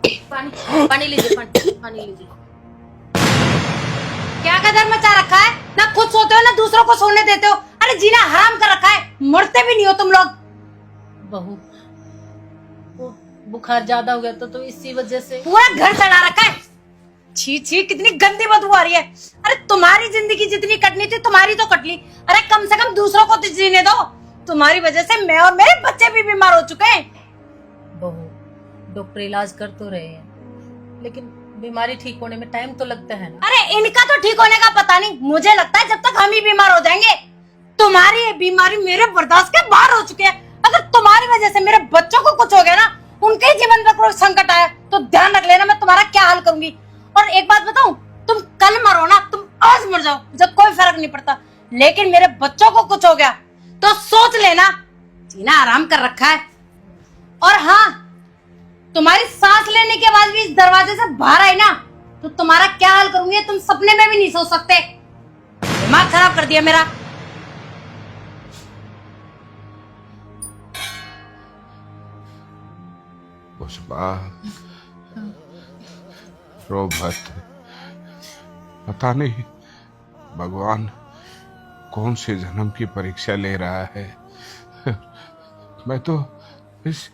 पानी पानी लीजिए, पानी लीजिए। क्या कदर मचा रखा है, ना खुद सोते हो ना दूसरों को सोने देते हो। अरे जीना हराम कर रखा है, मरते भी नहीं हो तुम लोग। बहू, वो बुखार ज्यादा हो गया तो इसी वजह से पूरा घर सड़ा रखा है। छी छी, कितनी गंदी बदबू आ रही है। अरे तुम्हारी जिंदगी जितनी कटनी थी तुम्हारी तो कट ली, अरे कम से कम दूसरों को तो जीने दो। तुम्हारी वजह से मैं और मेरे बच्चे भी बीमार हो चुके हैं। बहू, डॉक्टर इलाज कर तो रहे हैं, लेकिन बीमारी ठीक होने में टाइम तो लगता है ना। अरे इनका तो ठीक होने का पता नहीं, मुझे लगता है जब तक हम ही बीमार हो जाएंगे। तुम्हारी ये बीमारी मेरे बर्दाश्त के बाहर हो चुकी है। अगर तुम्हारी वजह से मेरे बच्चों को कुछ हो गया ना, उनके जीवन में कोई संकट आया तो ध्यान रख लेना, मैं तुम्हारा क्या हाल करूंगी। और एक बात बताऊं, तुम कल मरो ना, तुम आज मर जाओ, मुझे कोई फर्क नहीं पड़ता, लेकिन मेरे बच्चों को कुछ हो गया तो सोच लेना, जीना आराम कर रखा है। और हाँ, तुम्हारी सांस लेने के बाद भी इस दरवाजे से बाहर आई ना तो तुम्हारा क्या हाल करूंगी तुम सपने में भी नहीं सोच सकते। दिमाग खराब कर दिया मेरा। पुष्पा, रो मत। पता नहीं भगवान कौन से जन्म की परीक्षा ले रहा है। मैं तो इस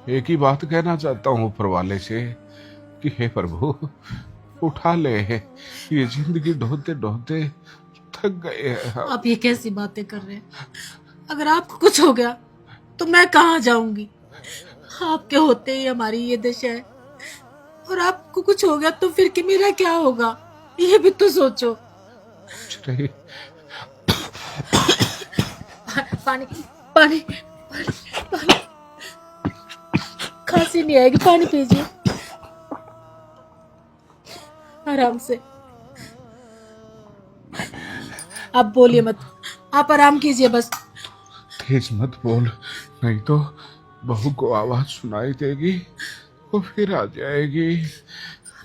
एक ही बात कहना चाहता हूँ ऊपर वाले से कि हे प्रभु, उठा ले। ये जिंदगी ढोते ढोते थक गए हैं। आप ये कैसी बातें कर रहे हैं? अगर आपको कुछ हो गया तो मैं कहाँ जाऊंगी? आपके होते ही हमारी ये दशा है, और आपको कुछ हो गया तो फिर कि मेरा क्या होगा, ये भी तो सोचो। कुछ नहीं। पानी पानी पानी पानी, खांसी नहीं आएगी, पानी पीजिए आराम से। आप बोलिए मत, आप आराम कीजिए बस। तेज मत बोल, नहीं तो बहू को आवाज सुनाई देगी, वो फिर आ जाएगी।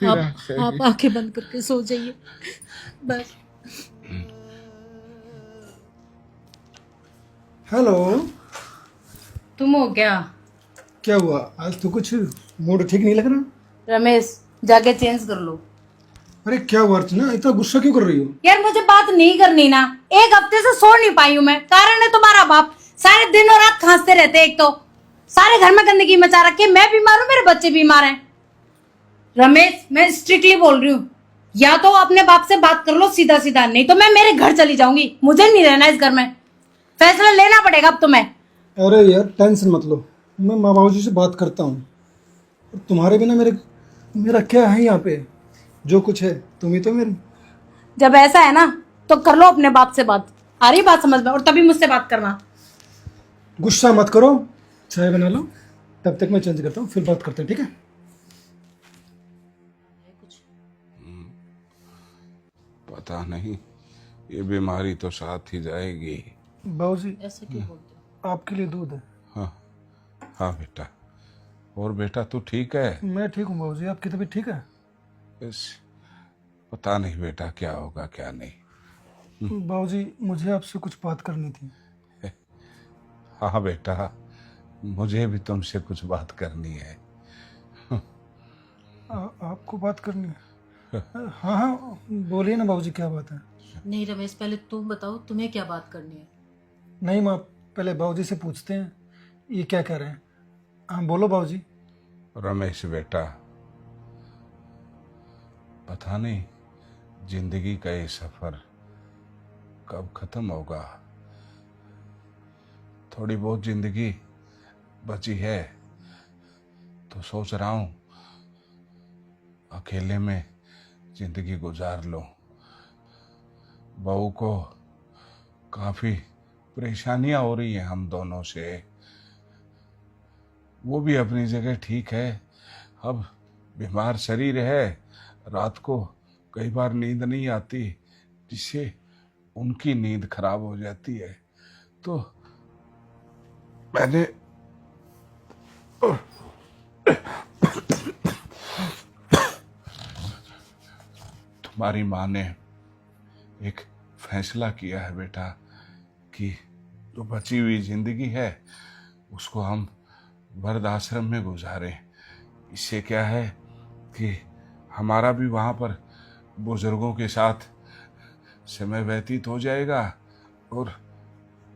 आप आंखें बंद करके सो जाइए बस। हेलो। तुम हो क्या? क्या हुआ? आज तो कुछ मूड ठीक नहीं लग रहा। रमेश, जाके चेंज कर लो। अरे क्या हुआ अर्चना, इतना गुस्सा क्यों कर रही हो? यार मुझे बात नहीं करनी ना, एक हफ्ते से सो नहीं पाई हूँ मैं, कारण है तुम्हारा बाप। सारे दिन और रात खांसते रहते हैं, एक तो सारे घर में गंदगी मचा रखी है, मैं बीमार हूँ, मेरे बच्चे बीमार हैं। रमेश, मैं स्ट्रिक्टली बोल रही हूँ, या तो अपने बाप से बात कर लो सीधा सीधा, नहीं तो मैं मेरे घर चली जाऊंगी, मुझे नहीं रहना इस घर में। फैसला लेना पड़ेगा अब तुम्हें। अरे यार टेंशन मत लो, मैं माँ बाबू जी से बात करता हूँ। तुम्हारे बिना मेरा क्या है यहाँ पे? जो कुछ है तुम ही तो मेरी। जब ऐसा है ना तो कर लो अपने बाप से बात, आ रही बात समझ में, और तभी मुझसे बात करना। गुस्सा मत करो, चाय बना लो, तब तक मैं चेंज करता हूँ, फिर बात करते हैं, ठीक है? पता नहीं, ये बीमारी तो साथ ही जाएगी। बाबू जी ऐसे क्यों बोलते हो? आपके लिए दूध है। हाँ हाँ बेटा। और बेटा तू ठीक है? मैं ठीक हूँ बाबू जी, आपकी तबीयत ठीक है? बस पता नहीं बेटा क्या होगा क्या नहीं। बाबू जी मुझे आपसे कुछ बात करनी थी। हाँ बेटा, मुझे भी तुमसे कुछ बात करनी है। आपको बात करनी है? हाँ हाँ बोलिए ना बाबूजी, क्या बात है? नहीं रमेश, पहले तुम बताओ तुम्हें क्या बात करनी है। नहीं माँ, पहले बाबूजी से पूछते हैं ये क्या कह रहे हैं। हाँ बोलो बाबूजी। रमेश बेटा, पता नहीं जिंदगी का ये सफर कब खत्म होगा। थोड़ी बहुत जिंदगी बची है तो सोच रहा हूं अकेले में जिंदगी गुजार लो। बहू को काफी परेशानियां हो रही हैं हम दोनों से। वो भी अपनी जगह ठीक है, अब बीमार शरीर है, रात को कई बार नींद नहीं आती, जिससे उनकी नींद खराब हो जाती है। तो मैंने तुम्हारी माँ ने एक फैसला किया है बेटा कि जो बची हुई जिंदगी है उसको हम वृद्ध आश्रम में गुजारें। इससे क्या है कि हमारा भी वहाँ पर बुजुर्गों के साथ समय व्यतीत हो जाएगा और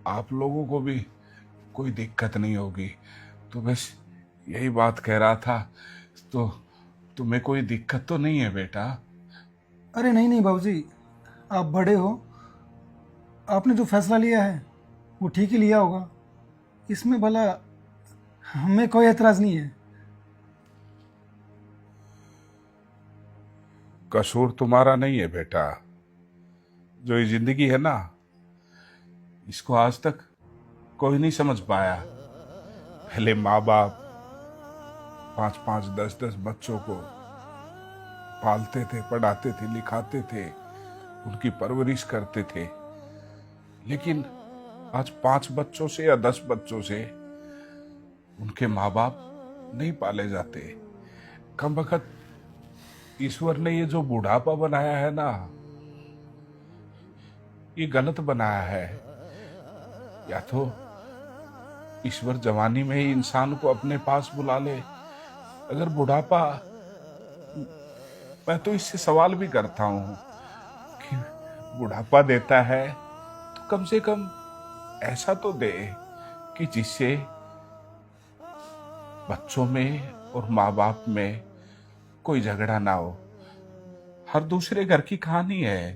आप लोगों को भी कोई दिक्कत नहीं होगी। तो बस यही बात कह रहा था। तो तुम्हें कोई दिक्कत तो नहीं है बेटा? अरे नहीं नहीं बाबूजी, आप बड़े हो, आपने जो फैसला लिया है वो ठीक ही लिया होगा, इसमें भला हमें कोई एतराज़ नहीं है। कसूर तुम्हारा नहीं है बेटा। जो ये जिंदगी है ना, इसको आज तक कोई नहीं समझ पाया। पहले माँ बाप 5-5, 10-10 बच्चों को पालते थे, पढ़ाते थे, लिखाते थे, उनकी परवरिश करते थे। लेकिन आज 5 बच्चों से या 10 बच्चों से उनके माँ बाप नहीं पाले जाते। कम वक्त ईश्वर ने ये जो बुढ़ापा बनाया है ना, ये गलत बनाया है। या तो ईश्वर जवानी में ही इंसान को अपने पास बुला ले। अगर बुढ़ापा, मैं तो इससे सवाल भी करता हूं कि बुढ़ापा देता है तो कम से कम ऐसा तो दे कि जिससे बच्चों में और माँ बाप में कोई झगड़ा ना हो। हर दूसरे घर की कहानी है,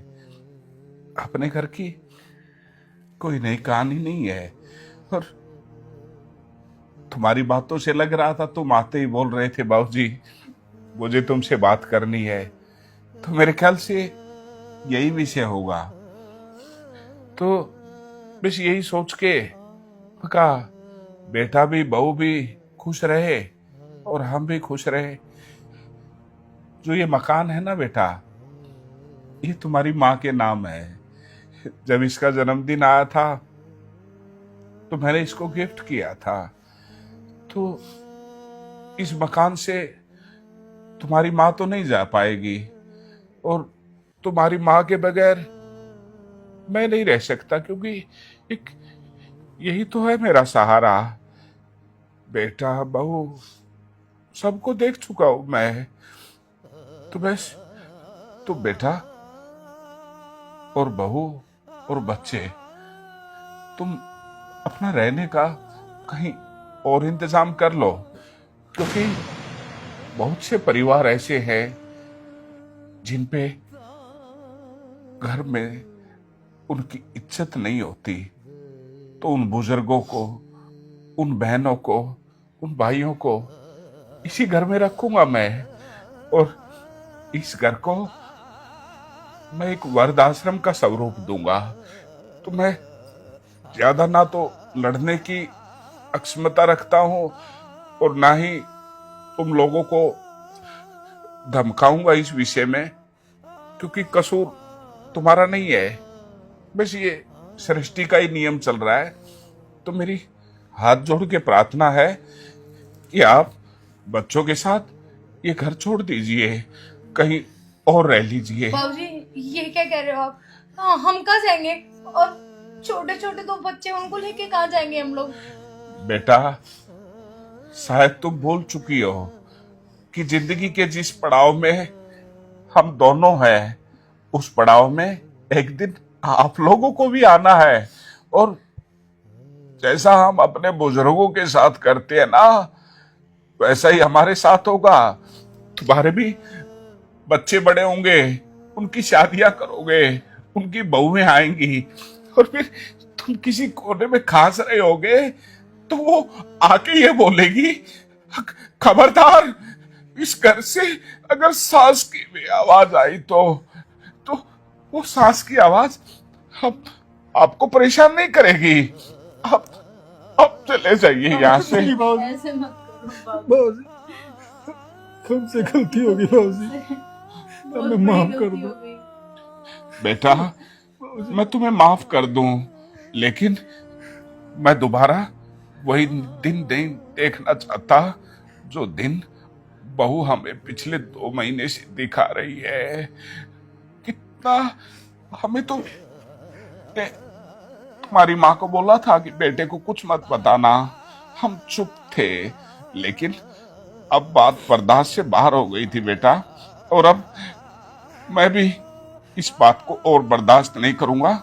अपने घर की कोई नई कहानी नहीं है। और तुम्हारी बातों से लग रहा था, तुम आते ही बोल रहे थे बाबूजी मुझे तुमसे बात करनी है, तो मेरे ख्याल से यही विषय होगा। तो बस यही सोच के कहा बेटा भी बहू भी खुश रहे और हम भी खुश रहे। जो ये मकान है ना बेटा, ये तुम्हारी माँ के नाम है। जब इसका जन्मदिन आया था तो मैंने इसको गिफ्ट किया था। तो इस मकान से तुम्हारी माँ तो नहीं जा पाएगी और तुम्हारी माँ के बगैर मैं नहीं रह सकता, क्योंकि एक यही तो है मेरा सहारा। बेटा बहू सबको देख चुका हूं मैं। तो बस तो बेटा और बहू और बच्चे, तुम अपना रहने का कहीं और इंतजाम कर लो, क्योंकि बहुत से परिवार ऐसे हैं जिन पे घर में उनकी इज्जत नहीं होती। तो उन बुजुर्गों को, उन बहनों को, उन भाइयों को इसी घर में रखूंगा मैं, और इस घर को मैं एक वृद्धाश्रम का स्वरूप दूंगा। तो मैं ज्यादा ना तो लड़ने की अक्षमता रखता हूं और ना ही तुम लोगों को धमकाऊंगा इस विषय में, क्योंकि कसूर तुम्हारा नहीं है। बस ये सृष्टि का ही नियम चल रहा है। तो मेरी हाथ जोड़ के प्रार्थना है कि आप बच्चों के साथ ये घर छोड़ दीजिए, कहीं और रह लीजिए। बाबूजी ये क्या कह रहे हो आप? हाँ, हम कहाँ जाएंगे? और छोटे छोटे 2 बच्चे, उनको लेके कहाँ जाएंगे हम लोग? बेटा शायद तुम भूल चुकी हो कि जिंदगी के जिस पड़ाव में हम दोनों हैं, उस पड़ाव में एक दिन आप लोगों को भी आना है। और जैसा हम अपने बुजुर्गों के साथ करते हैं ना, वैसा ही हमारे साथ होगा। तुम्हारे भी बच्चे बड़े होंगे, उनकी शादियां करोगे, उनकी बहुएं आएंगी, और फिर तुम किसी कोने में खास रहे होगे तो वो आके ये बोलेगी, खबरदार इस घर से अगर सांस की भी आवाज आई तो वो सांस की आवाज हम आपको परेशान नहीं करेगी। आप चले जाइए यहाँ से। ऐसे मत करो बाबूजी, हमसे गलती होगी बाबूजी, हमें माफ कर दो। बेटा मैं तुम्हें माफ कर दूं, लेकिन मैं दोबारा वही दिन नहीं देखना चाहता जो दिन बहू हमें पिछले 2 महीने से दिखा रही है। कितना हमें तो तुम्हारी माँ को बोला था कि बेटे को कुछ मत बताना, हम चुप थे, लेकिन अब बात बर्दाश्त से बाहर हो गई थी बेटा, और अब मैं भी इस बात को और बर्दाश्त नहीं करूंगा।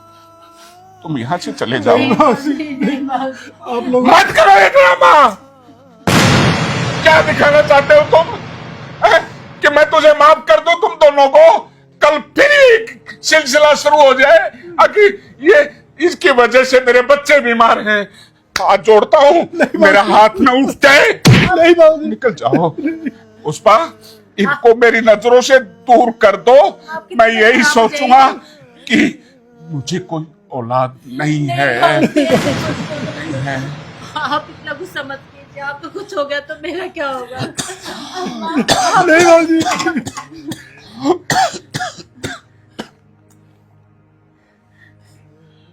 तुम यहाँ से चले जाओ। आप लोग मत करो ये ड्रामा। क्या दिखाना चाहते हो तुम? कि मैं तुझे माफ कर दूं तुम दोनों को? कल फिर एक सिलसिला शुरू हो जाए कि ये इसकी वजह से मेरे बच्चे बीमार हैं। हाथ जोड़ता हूँ, मेरा हाथ न उठ जाए। नहीं बाबूजी, निकल जाओ। पुष्पा, इनको मेरी नजरों से दूर कर दो। मैं यही सोचूंगा कि मुझे कोई औलाद नहीं है। आप इतना गुस्सा मत कीजिए, आपको कुछ हो गया तो मेरा क्या होगा? नहीं बाबूजी।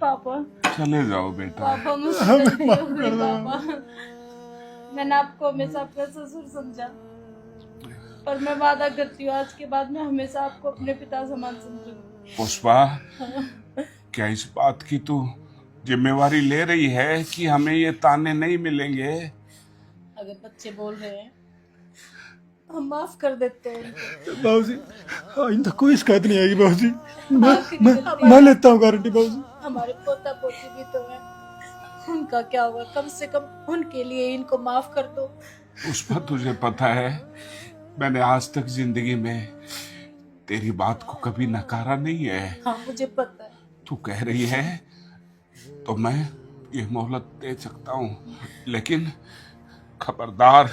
पापा, चले जाओ बेटा। पापा मुझसे गलती हो गई पापा। मैंने आपको हमेशा अपना ससुर समझा, पर मैं वादा करती हूँ आज के बाद मैं हमेशा आपको अपने पिता समान समझूंगी। पुष्पा, क्या इस बात की तू जिम्मेवारी ले रही है कि हमें ये ताने नहीं मिलेंगे? अगर बच्चे बोल रहे हैं हम माफ कर देते हैं उनको। बाबूजी, आइंदा कोई शिकायत नहीं आएगी बाबूजी। आखिरी गलती मैं लेता हूँ गारंटी बाबूजी। हमारे पोता पोती भी तो है, उनका क्या हुआ? कम से कम उनके लिए इनको माफ कर दो। पुष्पा, तुझे पता है मैंने आज तक जिंदगी में तेरी बात को कभी नकारा नहीं है। हाँ मुझे पता है। तू कह रही है तो मैं ये मोहलत दे सकता हूँ, लेकिन खबरदार,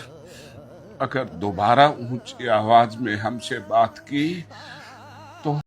अगर दोबारा ऊंची आवाज में हमसे बात की